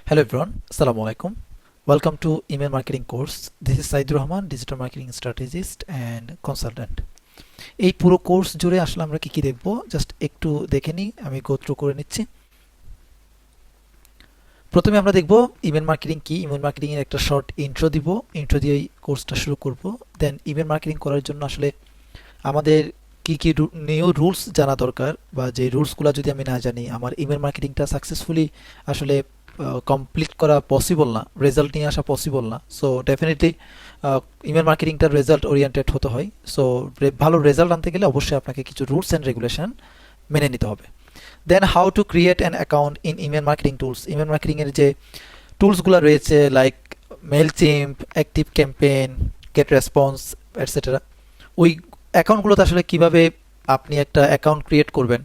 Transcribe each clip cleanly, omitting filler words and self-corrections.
Hello everyone, Assalamu alaikum. Welcome to email marketing course. This is Sayudur Rahman, digital marketing strategist and consultant. এই পুরো course জুড়ে আসলে আমরা কি দেখব জাস্ট একটু দেখে নিই, আমি গো থ্রু করে নিচ্ছি। প্রথমে আমরা দেখব ইমেল মার্কেটিং কি। ইমেল মার্কেটিং এর একটা শর্ট ইন্ট্রো দিব, ইন্ট্রো দিয়ে কোর্সটা শুরু করব। দেন ইমেল মার্কেটিং করার জন্য আসলে আমাদের কি কি নিউ রুলস জানা দরকার, বা যে রুলসগুলো যদি আমি না জানি আমার ইমেল মার্কেটিংটা সাকসেসফুলি আসলে কমপ্লিট করা পসিবল না, রেজাল্ট নিয়ে আসা পসিবল না। সো ডেফিনেটলি ইমেল মার্কেটিংটার রেজাল্ট ওরিয়েন্টেড হতে হয়। সো ভালো রেজাল্ট আনতে গেলে অবশ্যই আপনাকে কিছু রুলস অ্যান্ড রেগুলেশন মেনে নিতে হবে। Then how to create an account in email marketing tools. Email মার্কেটিংয়ের যে টুলসগুলো রয়েছে like Mailchimp, active campaign, get response etcetera, ওই অ্যাকাউন্টগুলোতে আসলে কিভাবে আপনি একটা অ্যাকাউন্ট ক্রিয়েট করবেন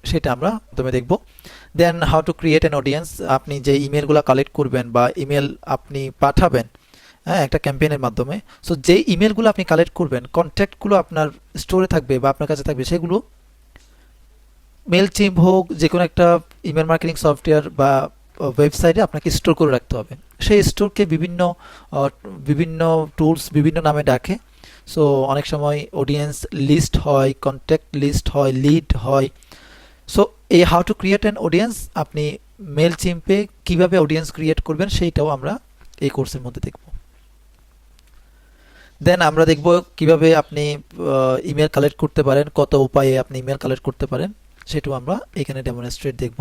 সেটা আমরা প্রথমে দেখব। Then how to create an audience. আপনি যে ইমেলগুলো কালেক্ট করবেন বা ইমেল আপনি পাঠাবেন একটা ক্যাম্পেইনের মাধ্যমে, সো যে ইমেলগুলো আপনি কালেক্ট করবেন, কন্ট্যাক্টগুলো আপনার স্টোরে থাকবে বা আপনার কাছে থাকবে, সেগুলো মেইলচিম্প হোক, যে কোনো একটা ইমেল মার্কেটিং সফটওয়্যার বা ওয়েবসাইটে আপনাকে স্টোর করে রাখতে হবে। সেই স্টোরকে বিভিন্ন বিভিন্ন টুলস বিভিন্ন নামে ডাকে। সো অনেক সময় অডিয়েন্স লিস্ট হয়, কন্ট্যাক্ট লিস্ট হয়, লিড হয়। সো এই how to create an audience, আপনি মেইলচিম্পে কিভাবে অডিয়েন্স ক্রিয়েট করবেন সেইটাও আমরা এই কোর্সের মধ্যে দেখব। দেন আমরা দেখব কিভাবে আপনি ইমেল কালেক্ট করতে পারেন, কত উপায়ে আপনি ইমেল কালেক্ট করতে পারেন সেটাও আমরা এখানে ডেমনস্ট্রেট দেখব।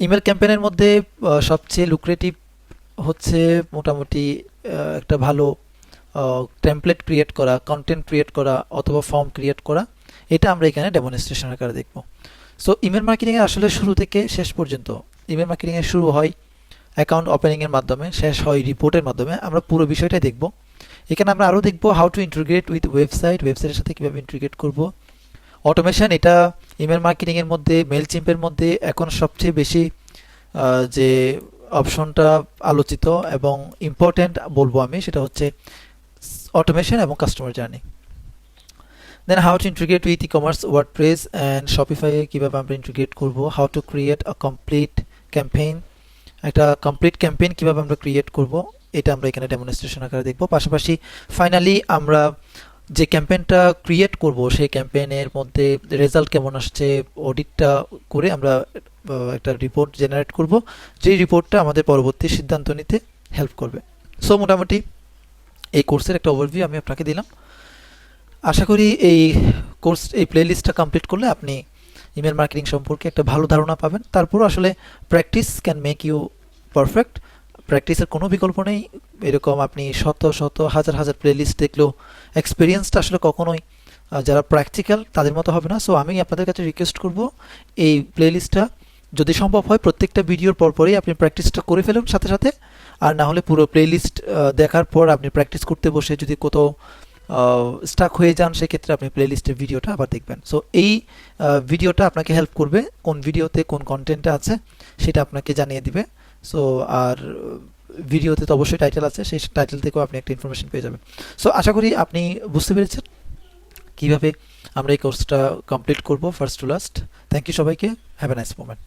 ইমেল ক্যাম্পেইনের মধ্যে সবচেয়ে লুক্রেটিভ হচ্ছে মোটামুটি একটা ভালো টেমপ্লেট ক্রিয়েট করা, কন্টেন্ট ক্রিয়েট করা অথবা ফর্ম ক্রিয়েট করা। এটা আমরা এখানে ডেমনস্ট্রেশন আকারে দেখব। সো ইমেল মার্কেটিংয়ের আসলে শুরু থেকে শেষ পর্যন্ত ইমেল মার্কেটিংয়ের শুরু হয় অ্যাকাউন্ট ওপেনিংয়ের মাধ্যমে, শেষ হয় রিপোর্টের মাধ্যমে। আমরা পুরো বিষয়টাই দেখব। এখানে আমরা আরও দেখব how to integrate with website, ওয়েবসাইটের সাথে কীভাবে ইন্টিগ্রেট করব। অটোমেশন, এটা ইমেল মার্কেটিংয়ের মধ্যে মেইলচিম্পের মধ্যে এখন সবচেয়ে বেশি যে অপশনটা আলোচিত এবং ইম্পর্টেন্ট বলবো আমি, সেটা হচ্ছে অটোমেশন এবং customer journey. Then how to integrate with e commerce, WordPress and শপিফাইয়ে কীভাবে আমরা ইন্টিগ্রেট করব। How to create a complete campaign, একটা কমপ্লিট ক্যাম্পেইন কীভাবে আমরা ক্রিয়েট করব, এটা আমরা এখানে ডেমনস্ট্রেশন আকারে দেখব। পাশাপাশি ফাইনালি আমরা যে ক্যাম্পেইনটা ক্রিয়েট করব সেই ক্যাম্পেইনের মধ্যে রেজাল্ট কেমন আসছে অডিটটা করে আমরা একটা রিপোর্ট জেনারেট করব, যেই রিপোর্টটা আমাদের পরবর্তী সিদ্ধান্ত নিতে হেল্প করবে। সো মোটামুটি এই কোর্সের একটা ওভারভিউ আমি আপনাকে দিলাম। আশা করি এই কোর্স, এই প্লেলিস্টটা কমপ্লিট করলে আপনি ইমেল মার্কেটিং সম্পর্কে একটা ভালো ধারণা পাবেন। তারপরও আসলে practice can make you perfect. প্র্যাকটিসের কোনো বিকল্প নেই। এরকম আপনি শত শত হাজার হাজার প্লেলিস্ট দেখলেও এক্সপিরিয়েন্সটা আসলে কখনোই যারা প্র্যাকটিক্যাল তাদের মতো হবে না। সো আমি আপনাদের কাছে রিকোয়েস্ট করব এই প্লেলিস্টটা যদি সম্ভব হয় প্রত্যেকটা ভিডিওর পরপরই আপনি প্র্যাকটিসটা করে ফেলুন সাথে সাথে, আর না হলে পুরো প্লেলিস্ট দেখার পর আপনি প্র্যাকটিস করতে বসে যদি কোথাও স্টাক হয়ে যান সেক্ষেত্রে আপনি প্লেলিস্টের ভিডিওটা আবার দেখবেন। সো এই ভিডিওটা আপনাকে হেল্প করবে, কোন ভিডিওতে কোন কন্টেন্টটা আছে সেটা আপনাকে জানিয়ে দিবে। সো আর ভিডিওতে তো অবশ্যই টাইটেল আছে, সেই টাইটেল থেকেও আপনি একটা ইনফরমেশন পেয়ে যাবেন। সো আশা করি আপনি বুঝতে পেরেছেন কীভাবে আমরা এই কোর্সটা কমপ্লিট করব first to last. Thank you সবাইকে, হ্যাভ এ নাইস মোমেন্ট।